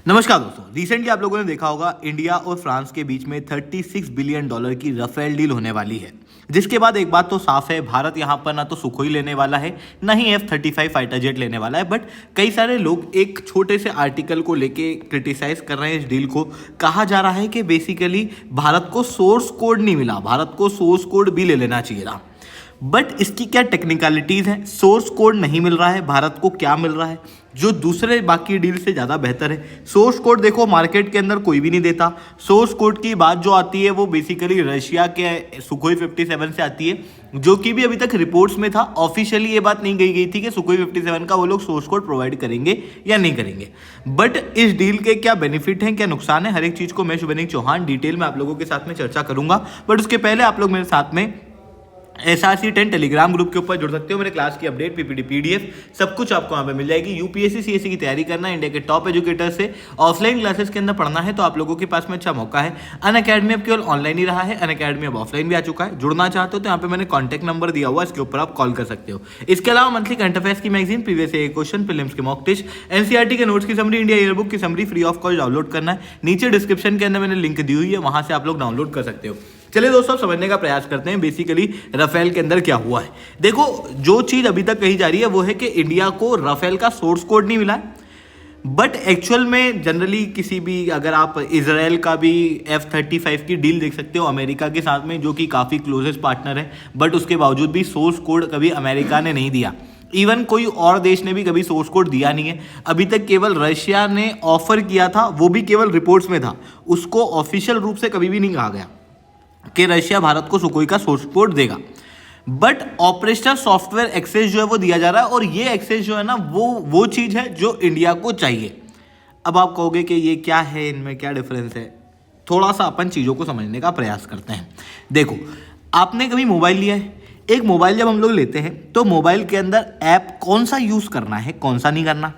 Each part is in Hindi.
नमस्कार दोस्तों, रिसेंटली आप लोगों ने देखा होगा इंडिया और फ्रांस के बीच में $36 बिलियन की राफेल डील होने वाली है। जिसके बाद एक बात तो साफ है, भारत यहाँ पर ना तो सुखोई लेने वाला है ना ही F-35 फाइटर जेट लेने वाला है। बट कई सारे लोग एक छोटे से आर्टिकल को लेके क्रिटिसाइज कर रहे हैं इस डील को। कहा जा रहा है कि बेसिकली भारत को सोर्स कोड नहीं मिला, भारत को सोर्स कोड भी ले लेना चाहिए था। बट इसकी क्या टेक्निकलिटीज हैं? सोर्स कोड नहीं मिल रहा है, भारत को क्या मिल रहा है जो दूसरे बाकी डील से ज़्यादा बेहतर है? सोर्स कोड देखो, मार्केट के अंदर कोई भी नहीं देता। सोर्स कोड की बात जो आती है वो बेसिकली रशिया के सुखोई 57 से आती है, जो कि भी अभी तक रिपोर्ट्स में था। ऑफिशियली ये बात नहीं कही गई थी कि सुखोई 57 का वो लोग सोर्स कोड प्रोवाइड करेंगे या नहीं करेंगे। बट इस डील के क्या बेनिफिट हैं, क्या नुकसान है, हर एक चीज़ को मैं शुभनीत चौहान डिटेल में आप लोगों के साथ में चर्चा करूंगा। बट उसके पहले आप लोग मेरे साथ में SRC10 टेलीग्राम ग्रुप के ऊपर जुड़ सकते हो। मेरे क्लास की अपडेट, PPT, PDF सब कुछ आपको यहाँ पे मिल जाएगी। UPSC CSC की तैयारी करना है, इंडिया के टॉप एजुकेटर से ऑफलाइन क्लासेस के अंदर पढ़ना है तो आप लोगों के पास में अच्छा मौका है। अनअकैडमी अब केवल ऑनलाइन ही रहा है, अनअकैडमी अब ऑफलाइन भी आ चुका है। जुड़ना चाहते हो तो यहाँ पे मैंने कॉन्टैक्ट नंबर दिया हुआ, इसके ऊपर आप कॉल कर सकते हो। इसके अलावा मंथली करंट अफेयर्स की magazine, previous year question, prelims के मॉक टेस्ट, NCERT के नोट्स की समरी, इंडिया ईयरबुक की summary free of cost download करना है। नीचे डिस्क्रिप्शन के अंदर मैंने लिंक दी हुई है, वहां से आप लोग डाउनलोड कर सकते हो। चलिए दोस्तों, समझने का प्रयास करते हैं बेसिकली राफेल के अंदर क्या हुआ है। देखो, जो चीज अभी तक कही जा रही है वो है कि इंडिया को राफेल का सोर्स कोड नहीं मिला है। बट एक्चुअल में जनरली किसी भी, अगर आप इजराइल का भी F-35 की डील देख सकते हो अमेरिका के साथ में, जो कि काफ़ी क्लोजेस्ट पार्टनर है, बट उसके बावजूद भी सोर्स कोड कभी अमेरिका ने नहीं दिया। इवन कोई और देश ने भी कभी सोर्स कोड दिया नहीं है अभी तक। केवल रशिया ने ऑफर किया था, वो भी केवल रिपोर्ट्स में था, उसको ऑफिशियल रूप से कभी भी नहीं कहा गया कि रशिया भारत को सुखोई का सोर्स कोड देगा। बट ऑपरेशनल सॉफ्टवेयर एक्सेस जो है वो दिया जा रहा है, और ये एक्सेस जो है ना वो चीज़ है जो इंडिया को चाहिए। अब आप कहोगे कि ये क्या है, इनमें क्या डिफरेंस है? थोड़ा सा अपन चीज़ों को समझने का प्रयास करते हैं। देखो, आपने कभी मोबाइल लिया है? एक मोबाइल जब हम लोग लेते हैं तो मोबाइल के अंदर ऐप कौन सा यूज़ करना है, कौन सा नहीं करना,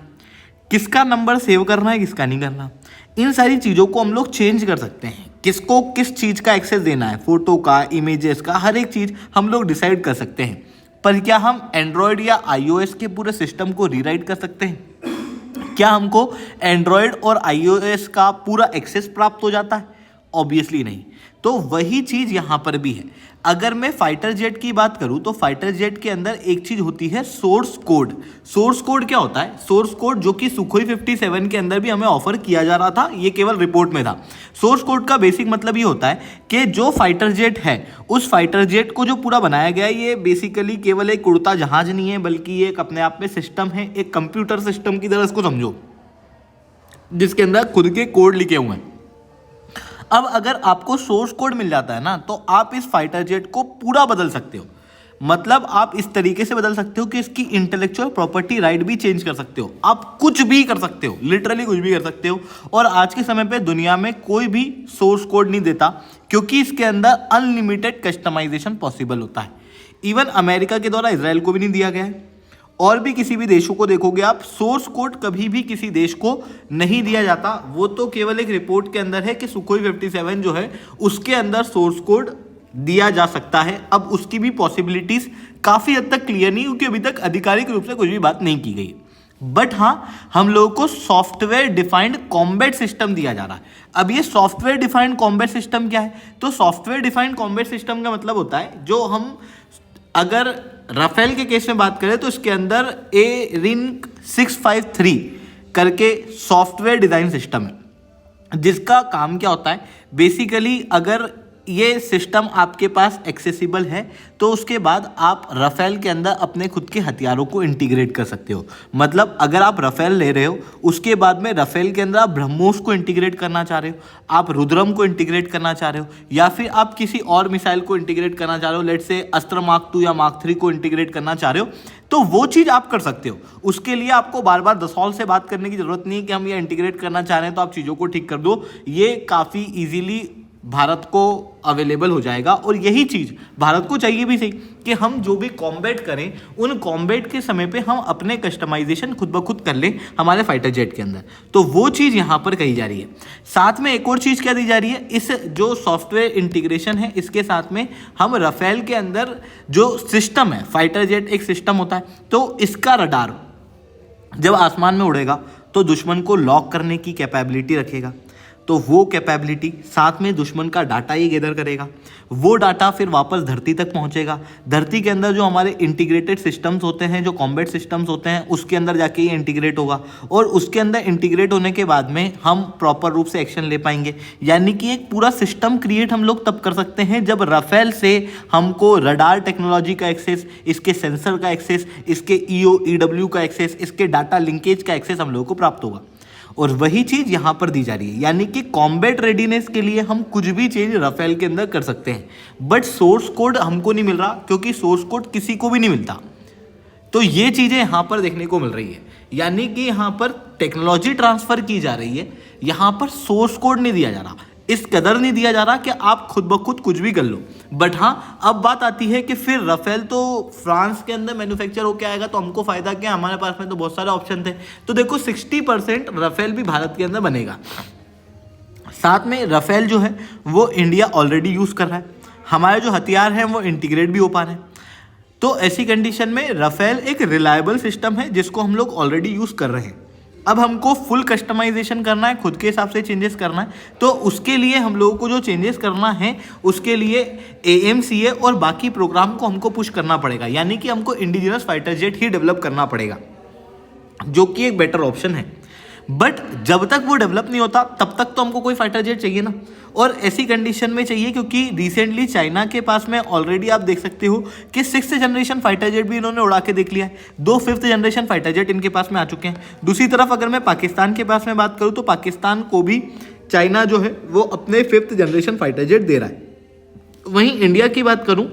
किसका नंबर सेव करना है, किसका नहीं करना, इन सारी चीज़ों को हम लोग चेंज कर सकते हैं। किसको किस चीज़ का एक्सेस देना है, फोटो का, इमेजेस का, हर एक चीज़ हम लोग डिसाइड कर सकते हैं। पर क्या हम एंड्रॉयड या iOS के पूरे सिस्टम को रीराइट कर सकते हैं? क्या हमको एंड्रॉयड और iOS का पूरा एक्सेस प्राप्त हो जाता है? ऑब्वियसली नहीं। तो वही चीज़ यहाँ पर भी है। अगर मैं फाइटर जेट की बात करूँ तो फाइटर जेट के अंदर एक चीज़ होती है सोर्स कोड। सोर्स कोड क्या होता है? सोर्स कोड जो कि सुखोई 57 के अंदर भी हमें ऑफर किया जा रहा था, ये केवल रिपोर्ट में था। सोर्स कोड का बेसिक मतलब ये होता है कि जो फाइटर जेट है, उस फाइटर जेट को जो पूरा बनाया गया है, ये बेसिकली केवल एक उड़ता जहाज नहीं है, बल्कि ये एक अपने आप में सिस्टम है, एक कंप्यूटर सिस्टम की तरह इसको समझो, जिसके अंदर खुद के कोड लिखे हुए हैं। अब अगर आपको सोर्स कोड मिल जाता है ना, तो आप इस फाइटर जेट को पूरा बदल सकते हो। मतलब आप इस तरीके से बदल सकते हो कि इसकी इंटेलेक्चुअल प्रॉपर्टी राइट भी चेंज कर सकते हो। आप कुछ भी कर सकते हो, लिटरली कुछ भी कर सकते हो। और आज के समय पे दुनिया में कोई भी सोर्स कोड नहीं देता, क्योंकि इसके अंदर अनलिमिटेड कस्टमाइजेशन पॉसिबल होता है। इवन अमेरिका के द्वारा इसराइल को भी नहीं दिया गया है, और भी किसी भी देशों को देखोगे आप, सोर्स कोड कभी भी किसी देश को नहीं दिया जाता। वो तो केवल एक रिपोर्ट के अंदर है कि सुखोई 57 जो है उसके अंदर सोर्स कोड दिया जा सकता है। अब उसकी भी पॉसिबिलिटीज काफ़ी हद तक क्लियर नहीं, क्योंकि अभी तक आधिकारिक रूप से कुछ भी बात नहीं की गई। बट हाँ, हम लोगों को सॉफ्टवेयर डिफाइंड कॉम्बैट सिस्टम दिया जा रहा है। अब ये सॉफ्टवेयर डिफाइंड कॉम्बैट सिस्टम क्या है? तो सॉफ्टवेयर डिफाइंड कॉम्बैट सिस्टम का मतलब होता है, जो हम अगर राफेल के केस में बात करें तो इसके अंदर ARINC 653 करके सॉफ्टवेयर डिज़ाइन सिस्टम है, जिसका काम क्या होता है? बेसिकली अगर ये सिस्टम आपके पास एक्सेसिबल है तो उसके बाद आप राफेल के अंदर अपने खुद के हथियारों को इंटीग्रेट कर सकते हो। मतलब अगर आप राफेल ले रहे हो, उसके बाद में राफेल के अंदर आप ब्रह्मोस को इंटीग्रेट करना चाह रहे हो, आप रुद्रम को इंटीग्रेट करना चाह रहे हो, या फिर आप किसी और मिसाइल को इंटीग्रेट करना चाह रहे हो, लेट से अस्त्र मार्क 2 या मार्क 3 को इंटीग्रेट करना चाह रहे हो, तो वो चीज़ आप कर सकते हो। उसके लिए आपको बार बार दसौल से बात करने की जरूरत नहीं है कि हम ये इंटीग्रेट करना चाह रहे हैं तो आप चीज़ों को ठीक कर दो। ये काफ़ी ईजिली भारत को अवेलेबल हो जाएगा। और यही चीज़ भारत को चाहिए भी सही, कि हम जो भी कॉम्बैट करें, उन कॉम्बैट के समय पे हम अपने कस्टमाइजेशन खुद ब खुद कर लें हमारे फाइटर जेट के अंदर। तो वो चीज़ यहाँ पर कही जा रही है। साथ में एक और चीज़ क्या दी जा रही है? इस जो सॉफ्टवेयर इंटीग्रेशन है, इसके साथ में हम राफेल के अंदर जो सिस्टम है, फाइटर जेट एक सिस्टम होता है, तो इसका रडार जब आसमान में उड़ेगा तो दुश्मन को लॉक करने की कैपेबिलिटी रखेगा। तो वो कैपेबिलिटी साथ में दुश्मन का डाटा ही गैदर करेगा, वो डाटा फिर वापस धरती तक पहुंचेगा। धरती के अंदर जो हमारे इंटीग्रेटेड सिस्टम्स होते हैं, जो कॉम्बैट सिस्टम्स होते हैं, उसके अंदर जाके ये इंटीग्रेट होगा और उसके अंदर इंटीग्रेट होने के बाद में हम प्रॉपर रूप से एक्शन ले पाएंगे। यानी कि एक पूरा सिस्टम क्रिएट हम लोग तब कर सकते हैं जब राफेल से हमको रडार टेक्नोलॉजी का एक्सेस, इसके सेंसर का एक्सेस, इसके EOEW का एक्सेस, इसके डाटा लिंकेज का एक्सेस हम लोगों को प्राप्त होगा। और वही चीज यहां पर दी जा रही है, यानी कि कॉम्बैट रेडीनेस के लिए हम कुछ भी चेंज राफेल के अंदर कर सकते हैं, बट सोर्स कोड हमको नहीं मिल रहा, क्योंकि सोर्स कोड किसी को भी नहीं मिलता। तो ये चीजें यहां पर देखने को मिल रही है, यानी कि यहां पर टेक्नोलॉजी ट्रांसफर की जा रही है, यहां पर सोर्स कोड नहीं दिया जा रहा, इस कदर नहीं दिया जा रहा कि आप खुद ब खुद कुछ भी कर लो। बट हाँ, अब बात आती है कि फिर राफेल तो फ्रांस के अंदर मैन्युफैक्चर होकर आएगा, तो हमको फायदा क्या, हमारे पास में तो बहुत सारे ऑप्शन थे। तो देखो 60% राफेल भी भारत के अंदर बनेगा। साथ में राफेल जो है वो इंडिया ऑलरेडी यूज कर रहा है, हमारे जो हथियार हैं वो इंटीग्रेट भी हो पा रहे हैं। तो ऐसी कंडीशन में राफेल एक रिलायबल सिस्टम है जिसको हम लोग ऑलरेडी यूज कर रहे हैं। अब हमको फुल कस्टमाइजेशन करना है, खुद के हिसाब से चेंजेस करना है, तो उसके लिए हम लोगों को जो चेंजेस करना है उसके लिए AMCA और बाकी प्रोग्राम को हमको पुश करना पड़ेगा, यानी कि हमको इंडिजिनस फाइटर जेट ही डेवलप करना पड़ेगा, जो कि एक बेटर ऑप्शन है। बट जब तक वो डेवलप नहीं होता तब तक तो हमको कोई फाइटर जेट चाहिए ना, और ऐसी कंडीशन में चाहिए क्योंकि रिसेंटली चाइना के पास में ऑलरेडी आप देख सकते हो कि 6th जनरेशन फाइटर जेट भी इन्होंने उड़ा के देख लिया है, 2 5th जनरेशन फाइटर जेट इनके पास में आ चुके हैं। दूसरी तरफ अगर मैं पाकिस्तान के पास में बात करूँ तो पाकिस्तान को भी चाइना जो है वो अपने 5th जनरेशन फाइटर जेट दे रहा है। वहीं इंडिया की बात करूँ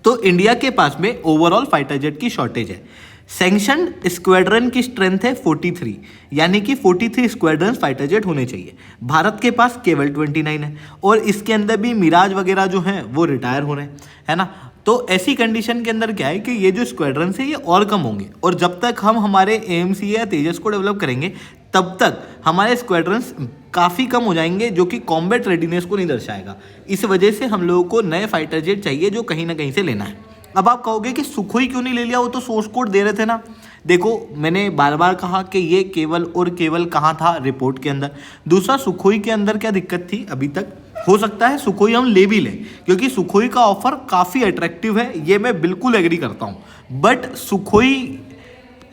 तो इंडिया के पास में ओवरऑल फाइटर जेट की शॉर्टेज है। सैंक्शनड स्क्वाड्रन की स्ट्रेंथ है 43, यानी कि 43 स्क्वाड्रन फाइटर जेट होने चाहिए। भारत के पास केवल 29 है, और इसके अंदर भी मिराज वगैरह जो हैं वो रिटायर हो रहे हैं, है ना। तो ऐसी कंडीशन के अंदर क्या है कि ये जो स्क्वाड्रन है ये और कम होंगे, और जब तक हम हमारे AMCA या तेजस को डेवलप करेंगे तब तक हमारे स्क्वाड्रंस काफ़ी कम हो जाएंगे, जो कि कॉम्बैट रेडीनेस को नहीं दर्शाएगा। इस वजह से हम लोगों को नए फाइटर जेट चाहिए जो कहीं ना कहीं से लेना है। अब आप कहोगे कि सुखोई क्यों नहीं ले लिया, वो तो सोर्स कोड दे रहे थे ना। देखो, मैंने बार बार कहा कि ये केवल और केवल कहाँ था, रिपोर्ट के अंदर। दूसरा, सुखोई के अंदर क्या दिक्कत थी अभी तक, हो सकता है सुखोई हम ले भी लें, क्योंकि सुखोई का ऑफर काफ़ी अट्रैक्टिव है, ये मैं बिल्कुल एग्री करता हूँ। बट सुखोई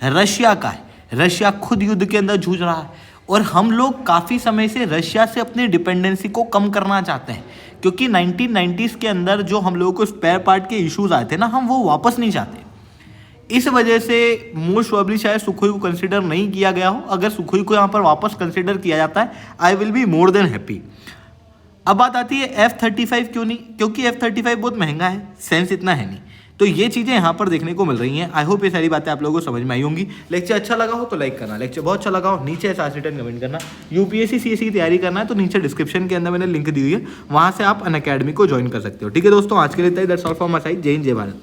रशिया का है, रशिया खुद युद्ध के अंदर जूझ रहा है, और हम लोग काफ़ी समय से रशिया से अपनी डिपेंडेंसी को कम करना चाहते हैं, क्योंकि 1990s के अंदर जो हम लोगों को स्पेयर पार्ट के इश्यूज आए थे ना, हम वो वापस नहीं चाहते। इस वजह से मोस्ट प्रोबेबली शायद सुखोई को कंसिडर नहीं किया गया हो। अगर सुखोई को यहाँ पर वापस कंसिडर किया जाता है, I will be more than happy. अब बात आती है F-35 क्यों नहीं, क्योंकि F-35 बहुत महंगा है, सेंस इतना है नहीं। तो ये चीज़ें यहाँ पर देखने को मिल रही हैं। आई होप ये सारी बातें आप लोगों को समझ में आई होंगी। लेक्चर अच्छा लगा हो तो लाइक करना, लेक्चर बहुत अच्छा लगा हो नीचे ऐसा रिटर्न कमेंट करना। UPSC CSE की तैयारी करना है तो नीचे डिस्क्रिप्शन के अंदर मैंने लिंक दी हुई है, वहाँ से आप अनअकैडमी को ज्वाइन कर सकते हो। ठीक है दोस्तों, आज के लिए that's all from my side. जय हिंद, जय भारत।